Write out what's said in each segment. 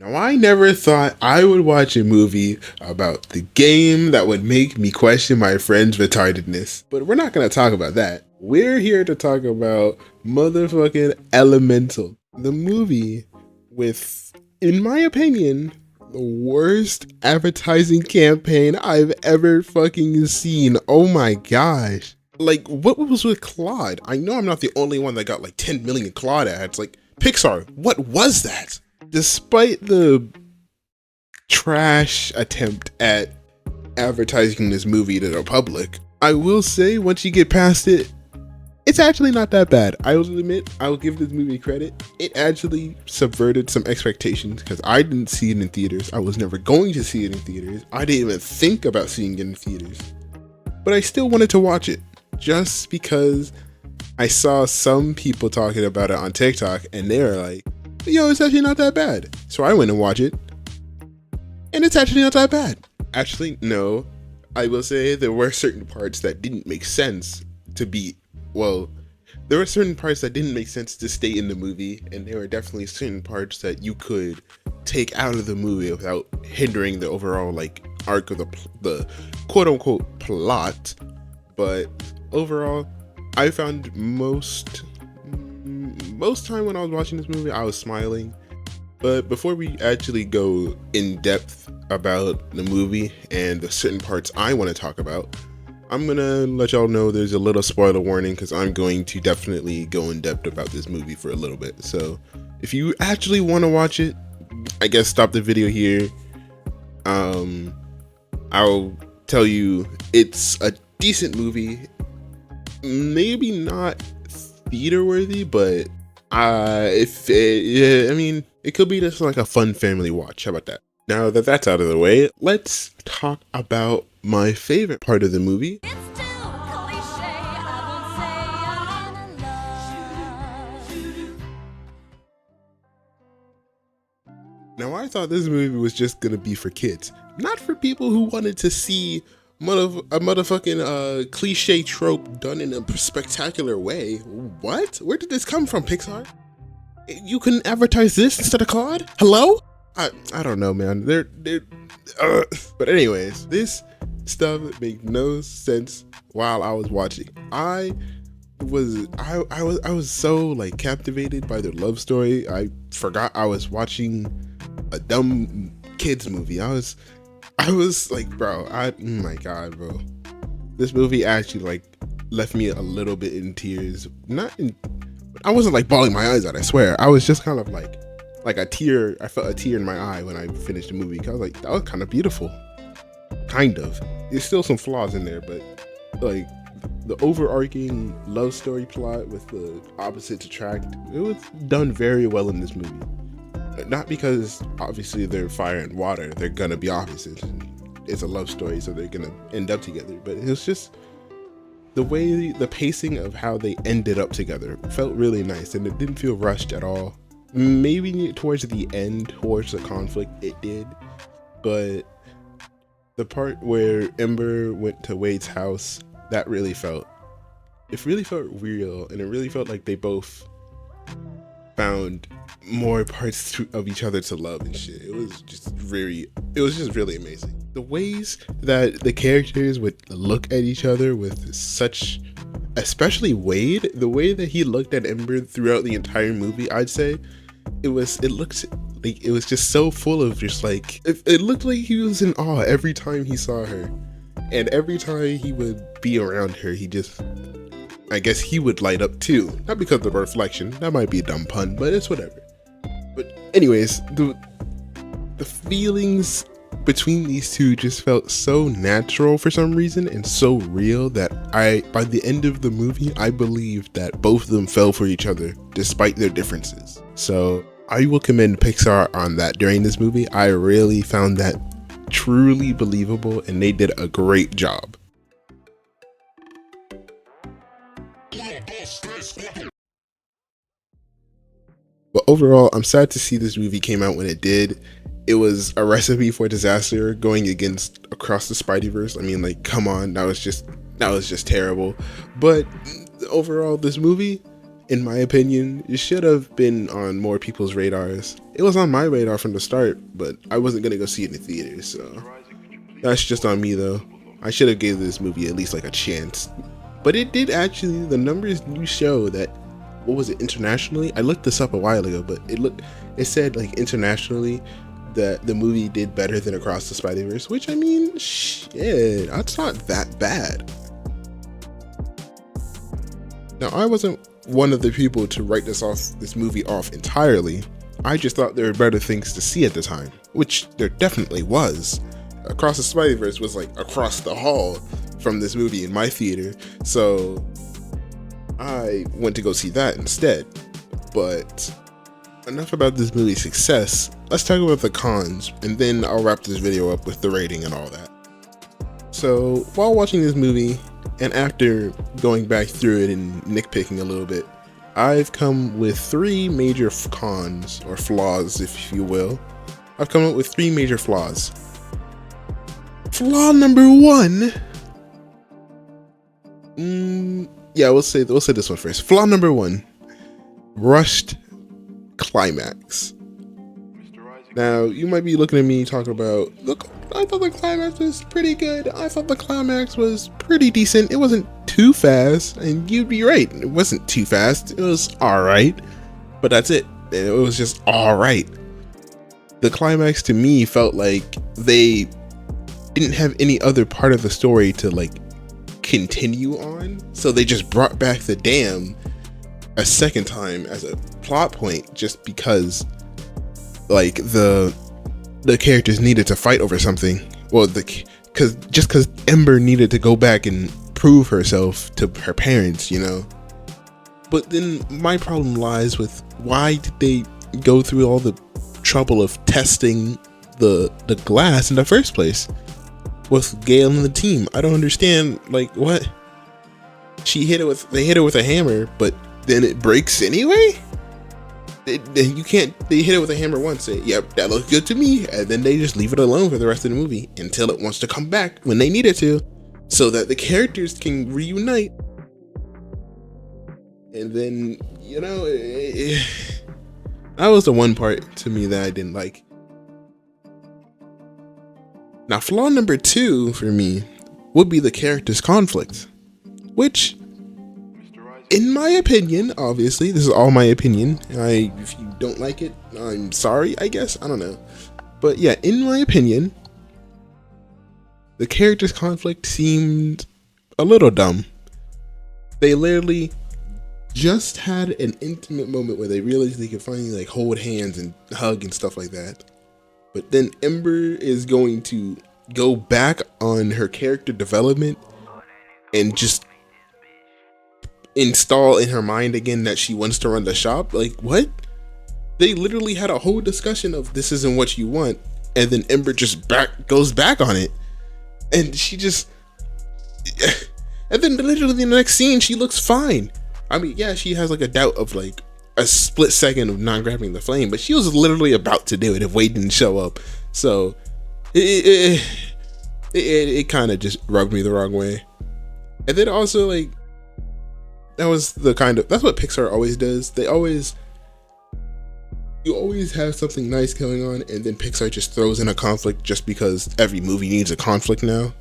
Now, I never thought I would watch a movie about the game that would make me question my friend's retardedness. But we're not going to talk about that. We're here to talk about motherfucking Elemental, the movie with, in my opinion, the worst advertising campaign I've ever fucking seen. Oh my gosh. Like, what was with Claude? I know I'm not the only one that got like 10 million Claude ads. Like, Pixar, what was that? Despite the trash attempt at advertising this movie to the public, I will say once you get past it, it's actually not that bad. I will admit, I will give this movie credit. It actually subverted some expectations because I didn't see it in theaters. I was never going to see it in theaters. I didn't even think about seeing it in theaters. But I still wanted to watch it just because I saw some people talking about it on TikTok and they were like, yo, it's actually not that bad. So I went and watched it, and it's actually not that bad. Actually, no. I will say there were certain parts that didn't make sense to be, well, there were certain parts that didn't make sense to stay in the movie, and there were definitely certain parts that you could take out of the movie without hindering the overall, like, arc of the quote-unquote plot. But overall, I found most time when I was watching this movie, I was smiling. But before we actually go in depth about the movie and the certain parts I want to talk about, I'm gonna let y'all know there's a little spoiler warning because I'm going to definitely go in depth about this movie for a little bit. So if you actually want to watch it, I guess stop the video here. I'll tell you it's a decent movie, maybe not theater worthy, but it could be just like a fun family watch. How about that? Now that that's out of the way, let's talk about my favorite part of the movie. Now, I thought this movie was just gonna be for kids, not for people who wanted to see a motherfucking cliche trope done in a spectacular way. What? Where did this come from, Pixar? You couldn't advertise this instead of Claude? Hello? I don't know, man. But anyways, this stuff made no sense while I was watching. I was so like captivated by their love story. I forgot I was watching a dumb kids movie. I was like, bro, oh my god, bro. This movie actually like left me a little bit in tears. I wasn't like bawling my eyes out, I swear. I was just kind of like a tear. I felt a tear in my eye when I finished the movie. I was like, that was kind of beautiful. Kind of. There's still some flaws in there, but like the overarching love story plot with the opposites attract, it was done very well in this movie. Not because obviously they're fire and water, they're gonna be opposites. It's a love story, so they're gonna end up together. But it was just the way the pacing of how they ended up together felt really nice, and it didn't feel rushed at all. Maybe towards the end, towards the conflict, it did. But the part where Ember went to Wade's house, it really felt real, and it really felt like they both found more parts of each other to love and shit. It was just really amazing. The ways that the characters would look at each other with such, especially Wade, the way that he looked at Ember throughout the entire movie, I'd say it looked like it was just so full of just like, it looked like he was in awe every time he saw her. And every time he would be around her, I guess he would light up too. Not because of the reflection, that might be a dumb pun, but it's whatever. But anyways, the feelings between these two just felt so natural for some reason and so real that by the end of the movie, I believed that both of them fell for each other despite their differences. So I will commend Pixar on that during this movie. I really found that truly believable, and they did a great job. But overall, I'm sad to see this movie came out when it did. It was a recipe for disaster going against Across the Spideyverse. I mean, like, come on, that was just terrible. But overall, this movie, in my opinion, it should have been on more people's radars. It was on my radar from the start, but I wasn't gonna go see it in the theaters, so that's just on me though. I should have gave this movie at least like a chance. But it did actually, the numbers do show that, what was it, internationally? I looked this up a while ago, but it said like internationally that the movie did better than Across the Spider-Verse, which I mean, shit, that's not that bad. Now, I wasn't one of the people to write this movie off entirely. I just thought there were better things to see at the time, which there definitely was. Across the Spider-Verse was like across the hall from this movie in my theater, so I went to go see that instead. But enough about this movie's success. Let's talk about the cons, and then I'll wrap this video up with the rating and all that. So while watching this movie, and after going back through it and nitpicking a little bit, I've come with 3 major cons, or flaws if you will. I've come up with 3 major flaws. Flaw number 1. Yeah, we'll say this one first. Flaw number 1. Rushed climax. Now, you might be looking at me talking about, look, I thought the climax was pretty good. I thought the climax was pretty decent. It wasn't too fast, and you'd be right. It wasn't too fast. It was alright, but that's it. It was just alright. The climax to me felt like they didn't have any other part of the story to like continue on, so they just brought back the dam a second time as a plot point just because like the characters needed to fight over something. Well, because Ember needed to go back and prove herself to her parents, you know. But then my problem lies with, why did they go through all the trouble of testing the glass in the first place with Gale and the team? I don't understand, like, what? They hit it with a hammer, but then it breaks anyway? They hit it with a hammer once, say, yep, that looks good to me, and then they just leave it alone for the rest of the movie until it wants to come back when they need it to, so that the characters can reunite. And then, you know, that was the one part to me that I didn't like. Now, flaw number 2 for me would be the characters' conflict, which, in my opinion, obviously, this is all my opinion. If you don't like it, I'm sorry, I guess. I don't know. But yeah, in my opinion, the characters' conflict seemed a little dumb. They literally just had an intimate moment where they realized they could finally like hold hands and hug and stuff like that. But then Ember is going to go back on her character development and just install in her mind again that she wants to run the shop. Like, what? They literally had a whole discussion of this isn't what you want, and then Ember just goes back on it, and she just and then literally in the next scene she looks fine. I mean, yeah, she has like a doubt of like a split second of not grabbing the flame, but she was literally about to do it if Wade didn't show up. So it kind of just rubbed me the wrong way. And then also, like, that's what Pixar always does. You always have something nice going on, and then Pixar just throws in a conflict just because every movie needs a conflict now.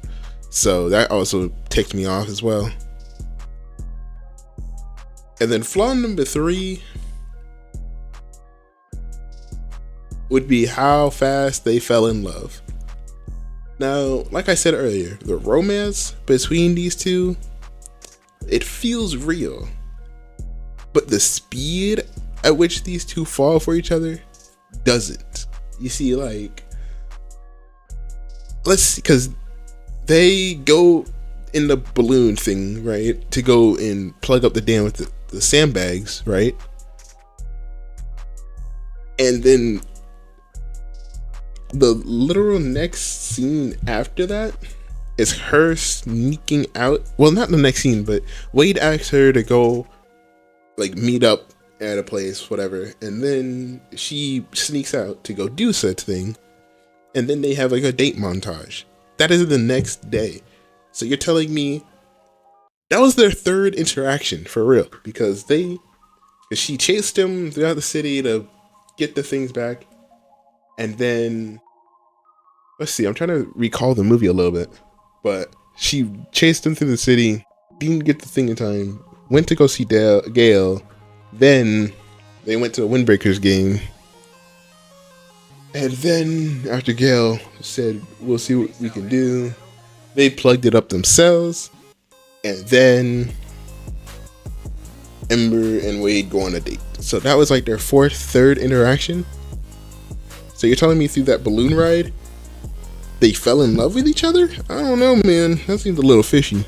So that also ticked me off as well. And then flaw number 3 would be how fast they fell in love. Now, like I said earlier, the romance between these two, it feels real. But the speed at which these two fall for each other doesn't. You see, like, because they go in the balloon thing, right, to go and plug up the dam with the sandbags, right? And then the literal next scene after that is her sneaking out. Well, not the next scene, but Wade asks her to go like meet up at a place, whatever, and then she sneaks out to go do such thing, and then they have like a date montage. That is the next day. So you're telling me that was their third interaction for real, because they She chased him throughout the city to get the things back. And then, let's see, I'm trying to recall the movie a little bit. But she chased him through the city, didn't get the thing in time, went to go see Gale. Then they went to a Windbreakers game. And then after Gale said, we'll see what we can do, they plugged it up themselves. And then Ember and Wade go on a date. So that was like their third interaction. So you're telling me through that balloon ride, they fell in love with each other? I don't know, man. That seems a little fishy.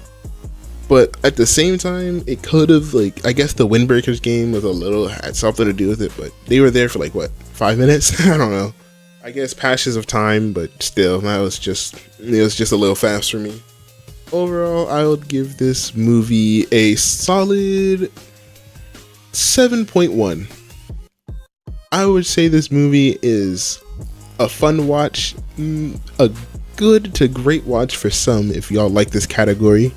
But at the same time, it could have, like, I guess the Windbreakers game had something to do with it, but they were there for like, what, 5 minutes? I don't know. I guess patches of time, but still, it was just a little fast for me. Overall, I would give this movie a solid 7.1. I would say this movie is a fun watch, a good to great watch for some if y'all like this category,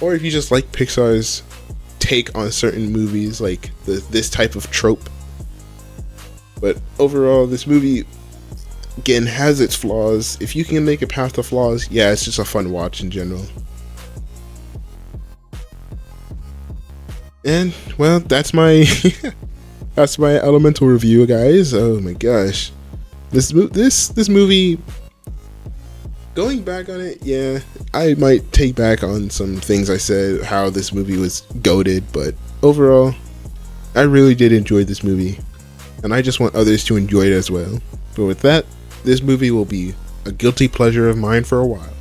or if you just like Pixar's take on certain movies, like this type of trope. But overall, this movie, again, has its flaws. If you can make it past the flaws, yeah, it's just a fun watch in general. And, well, that's my that's my Elemental review, guys. Oh my gosh. This movie, going back on it, yeah, I might take back on some things I said, how this movie was goated, but overall, I really did enjoy this movie, and I just want others to enjoy it as well. But with that, this movie will be a guilty pleasure of mine for a while.